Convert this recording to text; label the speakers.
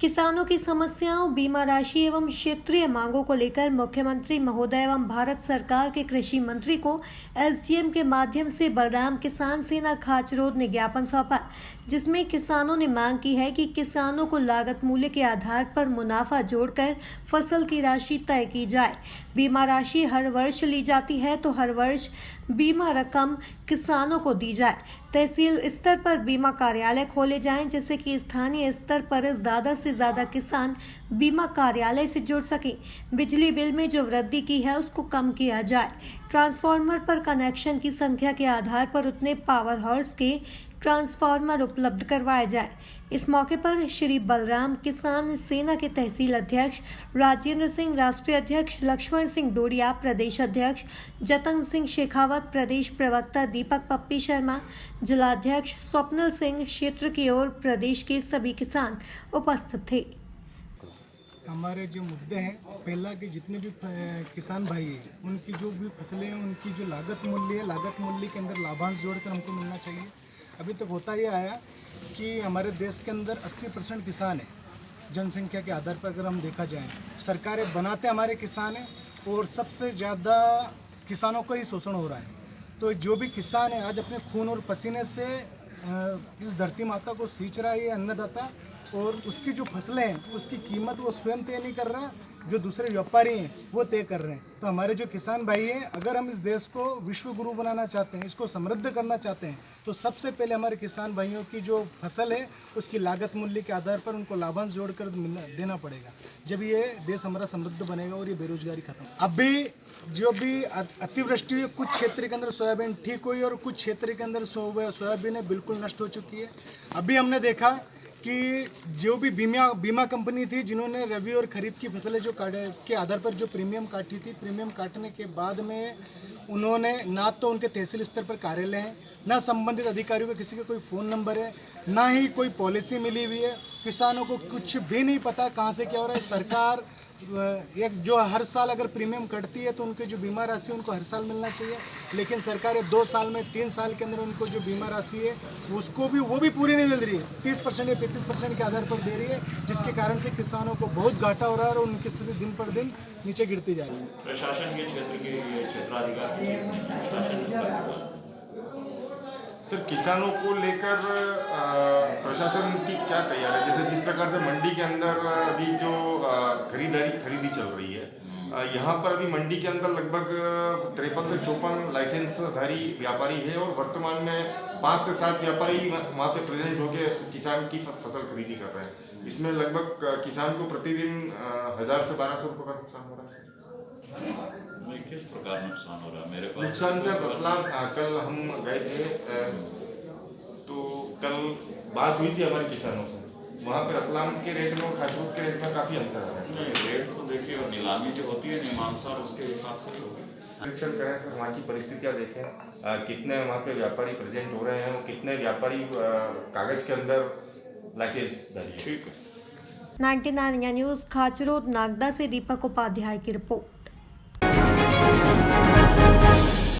Speaker 1: किसानों की समस्याओं, बीमा राशि एवं क्षेत्रीय मांगों को लेकर मुख्यमंत्री महोदय एवं भारत सरकार के कृषि मंत्री को एसडीएम के माध्यम से बलराम किसान सेना खाचरोद ने ज्ञापन सौंपा, जिसमें किसानों ने मांग की है कि किसानों को लागत मूल्य के आधार पर मुनाफा जोड़कर फसल की राशि तय की जाए। बीमा राशि हर वर्ष ली जाती है तो हर वर्ष बीमा रकम किसानों को दी जाए। तहसील स्तर पर बीमा कार्यालय खोले जाएं, जिससे कि स्थानीय स्तर पर ज़्यादा से ज़्यादा किसान बीमा कार्यालय से जुड़ सकें। बिजली बिल में जो वृद्धि की है उसको कम किया जाए। ट्रांसफार्मर पर कनेक्शन की संख्या के आधार पर उतने पावर हाउस के ट्रांसफार्मर उपलब्ध करवाए जाए। इस मौके पर श्री बलराम किसान सेना के तहसील अध्यक्ष राजेंद्र सिंह, राष्ट्रीय अध्यक्ष लक्ष्मण सिंह डोडिया, प्रदेश अध्यक्ष जतन सिंह शेखावत, प्रदेश प्रवक्ता दीपक पप्पी शर्मा, जिलाध्यक्ष स्वप्निल सिंह, क्षेत्र की ओर प्रदेश के सभी किसान उपस्थित थे।
Speaker 2: हमारे जो मुद्दे हैं, पहला कि जितने भी किसान भाई हैं उनकी जो भी फसलें हैं उनकी जो लागत मूल्य है, लागत मूल्य के अंदर लाभांश जोड़कर हमको मिलना चाहिए। अभी तक होता ये आया कि हमारे देश के अंदर 80% किसान हैं। जनसंख्या के आधार पर अगर हम देखा जाए, सरकारें बनाते हमारे किसान हैं और सबसे ज़्यादा किसानों का ही शोषण हो रहा है। तो जो भी किसान है आज अपने खून और पसीने से इस धरती माता को सींच रहा है, ये अन्नदाता, और उसकी जो फसलें हैं उसकी कीमत वो स्वयं तय नहीं कर रहा, जो दूसरे व्यापारी हैं वो तय कर रहे हैं। तो हमारे जो किसान भाई हैं, अगर हम इस देश को विश्व गुरु बनाना चाहते हैं, इसको समृद्ध करना चाहते हैं, तो सबसे पहले हमारे किसान भाइयों की जो फसल है उसकी लागत मूल्य के आधार पर उनको लाभांश जोड़कर देना पड़ेगा। जब ये देश हमारा समृद्ध बनेगा और ये बेरोजगारी खत्म। अभी जो भी अतिवृष्टि हुई, कुछ क्षेत्र के अंदर सोयाबीन ठीक हुई और कुछ क्षेत्र के अंदर सोयाबीन बिल्कुल नष्ट हो चुकी है। अभी हमने देखा कि जो भी बीमा कंपनी थी जिन्होंने रबी और खरीफ की फसलें जो के आधार पर जो प्रीमियम काटी थी, प्रीमियम काटने के बाद में उन्होंने ना तो उनके तहसील स्तर पर कार्यालय हैं, ना संबंधित अधिकारियों का किसी का कोई फ़ोन नंबर है, ना ही कोई पॉलिसी मिली हुई है। किसानों को कुछ भी नहीं पता कहाँ से क्या हो रहा है। सरकार एक जो हर साल अगर प्रीमियम कटती है तो उनकी जो बीमा राशि उनको हर साल मिलना चाहिए, लेकिन सरकारें 2 साल में 3 साल के अंदर उनको जो बीमा राशि है उसको भी वो भी पूरी नहीं मिल रही है। 30% या 35% के आधार पर दे रही है, जिसके कारण से किसानों को बहुत घाटा हो रहा है और उनकी स्थिति दिन पर दिन नीचे गिरती जा रही है।
Speaker 3: प्रशासन के क्षेत्र के क्षेत्राधिकार सर, किसानों को लेकर प्रशासन की क्या तैयारी है? जैसे जिस प्रकार से मंडी के अंदर अभी जो खरीदी चल रही है, यहाँ पर अभी मंडी के अंदर लगभग 53 से 54 लाइसेंसधारी व्यापारी है और वर्तमान में 5 से 7 व्यापारी वहाँ पे प्रेजेंट होकर किसान की फसल खरीदी कर रहे हैं। इसमें लगभग किसान को प्रतिदिन 1000 से 1200 रुपये का नुकसान हो रहा है।
Speaker 4: किस प्रकार नुकसान हो रहा है? मेरे पास
Speaker 3: नुकसान से कल हम गए थे तो कल बात हुई थी हमारे किसानों से, वहाँ पे रतलाम के रेट में और खाचरोद के रेट में काफ़ी अंतर है।
Speaker 4: रेट तो देखिए, और नीलामी जो होती है नियमानुसार उसके हिसाब से होगी।
Speaker 3: निरीक्षण करें सर, वहाँ की परिस्थितियाँ देखें, कितने वहाँ पे व्यापारी प्रेजेंट हो रहे हैं और कितने व्यापारी कागज के अंदर लाइसेंस धारी है।
Speaker 4: ठीक है।
Speaker 1: 99 न्यूज़ खाचरोद नागदा से दीपक उपाध्याय की रिपोर्ट।